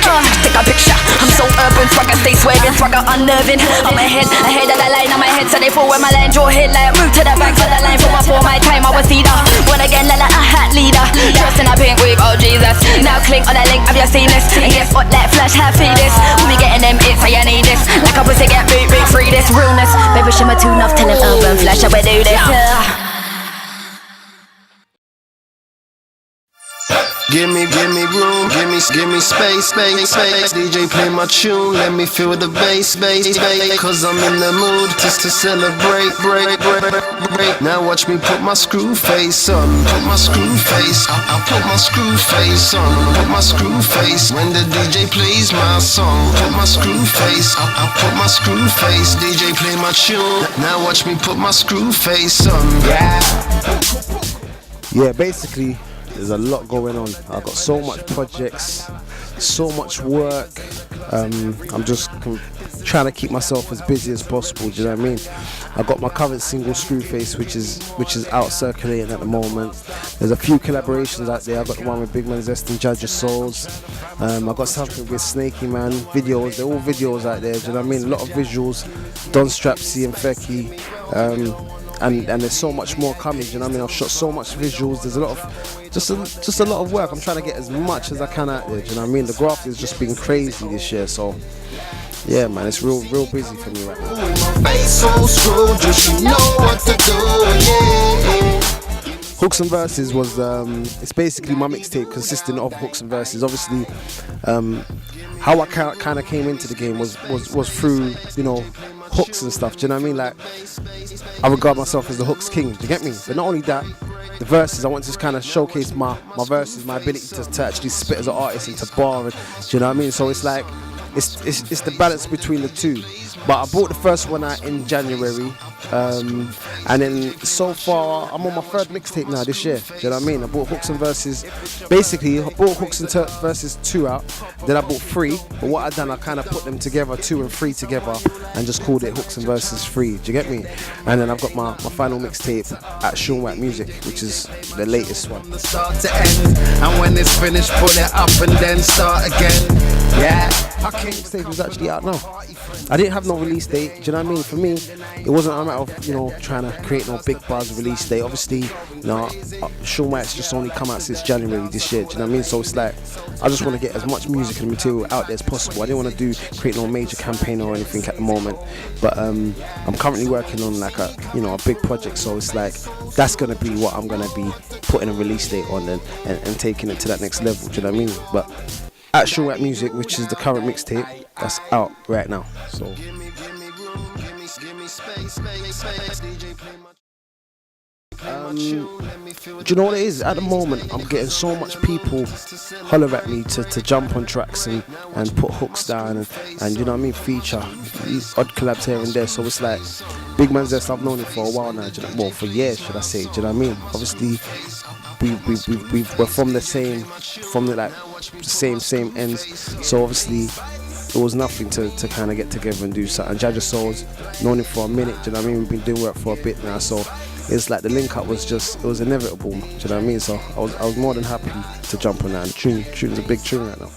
Take a picture, I'm so urban, swagger stay swerving, swagger unnerving. I'm ahead of the line, on my head, so they fall when my line draw hit like move to the back of the line. For my time, I was leader. When again, like a hat leader. Dressed in a pink wig, oh Jesus. Now click on the link, have you seen this? And guess what, like flash, have feed this. Who be getting them hits, so you need this. Like a pussy get big, free this realness. Baby, shimmer tune off, tell him urban flash, I will do this. Give me room, give me space. DJ play my tune, let me feel the bass. Cause I'm in the mood just to celebrate, break. Now watch me put my screw face on, put my screw face. I'll put my screw face on, put my screw face. When the DJ plays my song, put my screw face. I'll put my screw face. DJ play my tune, now watch me put my screw face on. Yeah, basically there's a lot going on. I've got so much projects, so much work. I'm just trying to keep myself as busy as possible. Do you know what I mean? I've got my current single Screwface, which is out circulating at the moment. There's a few collaborations out there. I've got the one with Big Man Zest and Judge of Souls. I've got something with Snaky Man. Videos, they're all videos out there. Do you know what I mean? A lot of visuals. Don Strapsy and Fecky. And there's so much more coming. You know what I mean? I've shot so much visuals. There's a lot of just a lot of work. I'm trying to get as much as I can out there. Do you know what I mean? The graph has just been crazy this year. So yeah, man, it's real busy for me right now. Hooks and Verses was it's basically my mixtape consisting of hooks and verses. Obviously, how I kind of came into the game was through, you know, hooks and stuff. Do you know what I mean? Like, I regard myself as the hooks king. Do you get me? But not only that, the verses, I want to kind of showcase my verses, my ability to actually spit as an artist and to bar. And, do you know what I mean? So it's like it's the balance between the two. But I bought the first one out in January, and then so far I'm on my third mixtape now this year. Do you know what I mean? I bought Hooks and Verses. Basically, I bought Hooks and Verses 2 out, then I bought 3. But what I done, I kind of put them together, 2 and 3 together, and just called it Hooks and Verses 3. Do you get me? And then I've got my final mixtape at Shaun Music, which is the latest one. Start to end, and when it's finished, pull it up and then start again. Yeah. Okay, mixtape is actually out now. I didn't have no release date. Do you know what I mean? For me, it wasn't a matter of, you know, trying to create no big buzz release date. Obviously, you know, Shaun White's just only come out since January this year. Do you know what I mean? So it's like, I just want to get as much music and material out there as possible. I didn't want to create no major campaign or anything at the moment. But I'm currently working on like a big project. So it's like, that's gonna be what I'm gonna be putting a release date on and taking it to that next level. Do you know what I mean? But at Shaun Music, which is the current mixtape, that's out right now. So do you know what it is? At the moment, I'm getting so much people holler at me to jump on tracks and put hooks down and you know what I mean, feature these odd collabs here and there. So it's like, Big Man Zest, I've known him for a while now, well, for years, should I say. Do you know what I mean? Obviously, we're from the same ends. So obviously, it was nothing to kind of get together and do something. Judge of Souls, known him for a minute. Do you know what I mean? We've been doing work for a bit now, so it's like the link up was inevitable. Do you know what I mean? So I was more than happy to jump on that. And the tune's a big tune right now.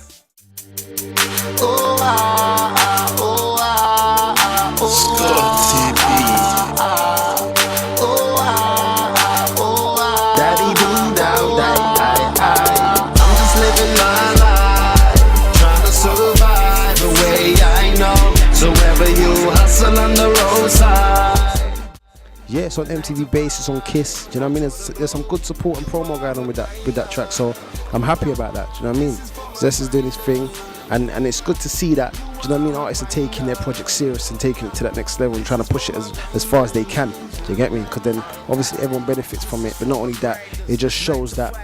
Yeah, it's on MTV Base, it's on Kiss. Do you know what I mean? There's some good support and promo going on with that track, so I'm happy about that. Do you know what I mean? Zest is doing his thing, and it's good to see that. Do you know what I mean? Artists are taking their project serious and taking it to that next level and trying to push it as far as they can. Do you get me? Because then obviously everyone benefits from it, but not only that, it just shows that,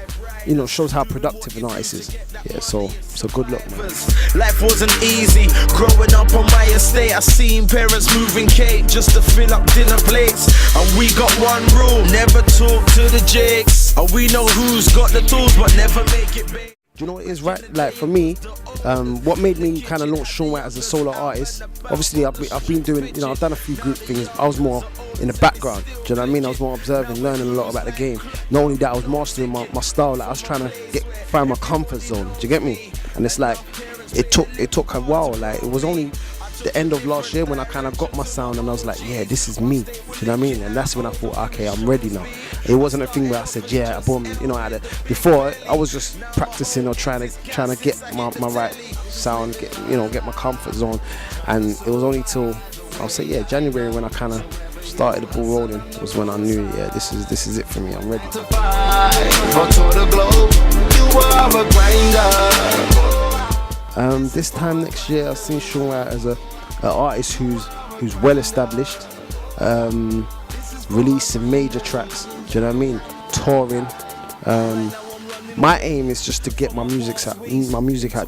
you know, shows how productive an artist is. Yeah, so good luck, man. Life wasn't easy. Growing up on my estate, I seen parents moving cake just to fill up dinner plates. And we got one rule: never talk to the jakes. And we know who's got the tools, but never make it big. Do you know what it is, right? Like for me, what made me kind of launch Shaun White as a solo artist, obviously I've been doing, you know, I've done a few group things. I was more in the background, do you know what I mean? I was more observing, learning a lot about the game. Not only that, I was mastering my style. Like I was trying to find my comfort zone, do you get me? And it's like, it took a while. Like, it was only the end of last year when I kind of got my sound, and I was like, yeah, this is me. Do you know what I mean? And that's when I thought, okay, I'm ready now. It wasn't a thing where I said, yeah, boom, you know. Before, I was just practicing or trying to get my right sound, get my comfort zone. And it was only till, I'll say, yeah, January, when I kind of started the ball rolling, was when I knew, yeah, this is it for me. I'm ready. This time next year, I've seen Shaun out as an artist who's well established, releasing major tracks. Do you know what I mean? Touring. My aim is just to get my music out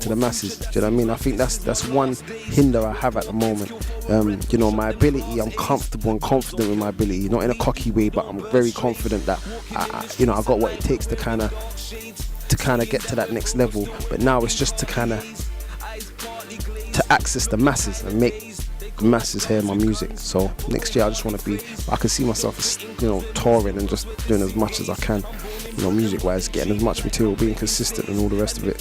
to the masses. Do you know what I mean? I think that's one hinder I have at the moment. My ability. I'm comfortable and confident with my ability. Not in a cocky way, but I'm very confident that I got what it takes to kind of get to that next level. But now it's just to access the masses and make the masses hear my music. So next year I just want to I can see myself as, touring and just doing as much as I can, music wise, getting as much material, being consistent and all the rest of it.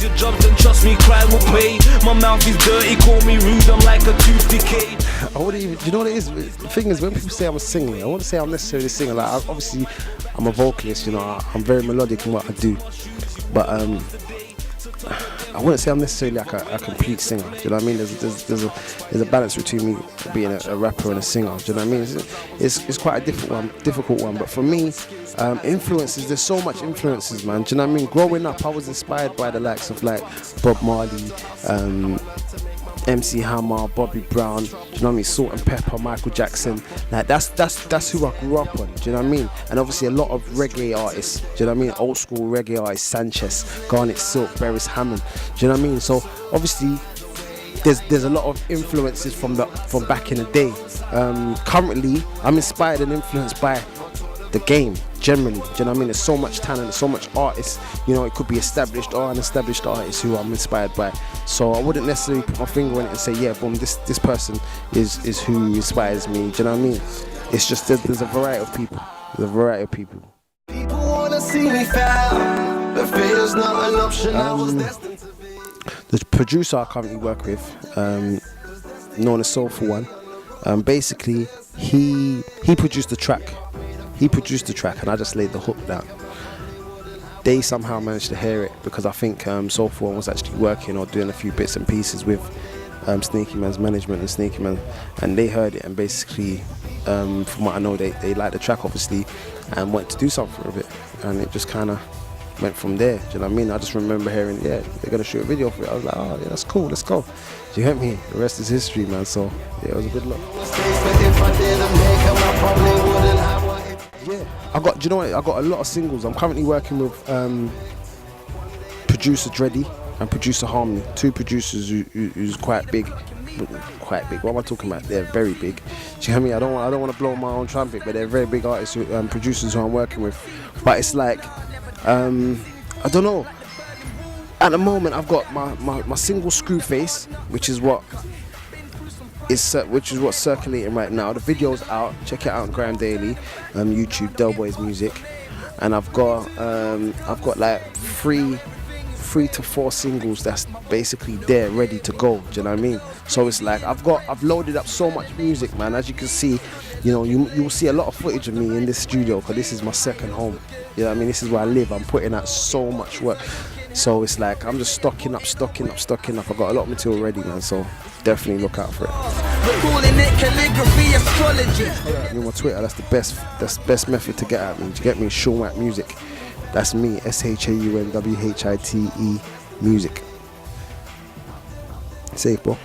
Your job, then trust me, crime will pay. My mouth is dirty, call me rude, I'm like a tooth decay. I wouldn't even, you know what it is? The thing is, when people say I'm a singer, I wouldn't say I'm necessarily a singer. Like, obviously, I'm a vocalist, I'm very melodic in what I do. But I wouldn't say I'm necessarily like a complete singer. Do you know what I mean? There's a balance between me being a rapper and a singer. Do you know what I mean? It's quite a difficult one. But for me, influences. There's so much influences, man. Do you know what I mean? Growing up, I was inspired by the likes of like Bob Marley, MC Hammer, Bobby Brown, do you know what I mean? Salt and Pepper, Michael Jackson. Like that's who I grew up on. Do you know what I mean? And obviously a lot of reggae artists. Do you know what I mean? Old school reggae artists: Sanchez, Garnet Silk, Beres Hammond. Do you know what I mean? So obviously there's a lot of influences from back in the day. Currently, I'm inspired and influenced by the game generally. Do you know what I mean? There's so much talent, so much artists. It could be established or unestablished artists who I'm inspired by. So I wouldn't necessarily put my finger on it and say, yeah, boom, this person is who inspires me. Do you know what I mean? It's just there's a variety of people. There's a variety of people. People wanna see me fail, but failure's not an option. I was destined to be. The producer I currently work with, known as Soulful One, basically he produced the track. He produced the track and I just laid the hook down. They somehow managed to hear it because I think Soulful One was actually working or doing a few bits and pieces with Sneaky Man's management and Sneaky Man, and they heard it and basically, from what I know, they liked the track obviously and wanted to do something with it, and it just kind of went from there. Do you know what I mean? I just remember hearing, yeah, they're gonna shoot a video for it. I was like, oh yeah, that's cool, let's go. Do you get me? The rest is history, man. So yeah, it was a good look. Yeah, do you know what? I got a lot of singles. I'm currently working with producer Dreddy and producer Harmony, two producers who's quite big. What am I talking about? They're very big. Do you know what I mean? I don't want to blow my own trumpet, but they're very big artists, producers who I'm working with. But it's like, I don't know. At the moment, I've got my single Screwface, which is what's circulating right now. The video's out. Check it out on Graham Daily, YouTube, Del Boy's Music, and I've got like three to four singles that's basically there, ready to go. Do you know what I mean? So it's like I've loaded up so much music, man. As you can see, you'll see a lot of footage of me in this studio because this is my second home. You know what I mean? This is where I live. I'm putting out so much work. So it's like I'm just stocking up. I've got a lot of material ready, man. So definitely look out for it. On my Twitter, that's the best method to get at me. To get me, Shaun White Music. That's me, ShaunWhite Music. Safe, bro.